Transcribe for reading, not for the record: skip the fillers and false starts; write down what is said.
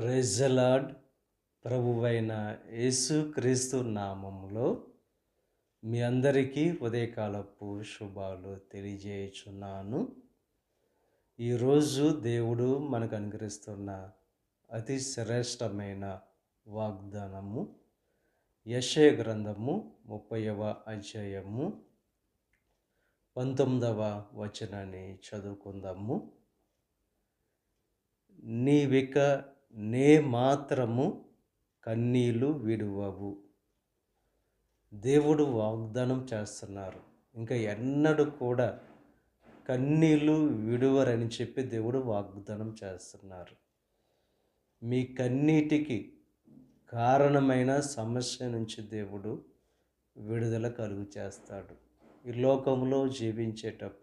Praise the lord. ప్రభువైన యేసుక్రీస్తు నామములో మీ అందరికీ ఉదయకాలపు శుభాలు తెలియజేయుచున్నాను. ఈరోజు దేవుడు మనకు అనుగ్రహిస్తున్న అతి శ్రేష్టమైన వాగ్దానము యెషయా గ్రంథము 30వ అధ్యాయము 19వ వచనాన్ని చదువుకుందాము. నీవిక నే మాత్రము కన్నీళ్లు విడువవు. దేవుడు వాగ్దానం చేస్తున్నారు, ఇంకా ఎన్నడూ కూడా కన్నీళ్లు విడువరని చెప్పి దేవుడు వాగ్దానం చేస్తున్నారు. మీ కన్నీటికి కారణమైన సమస్య నుంచి దేవుడు విడుదల కలుగు చేస్తాడు. ఈ లోకంలో జీవించేటప్పుడు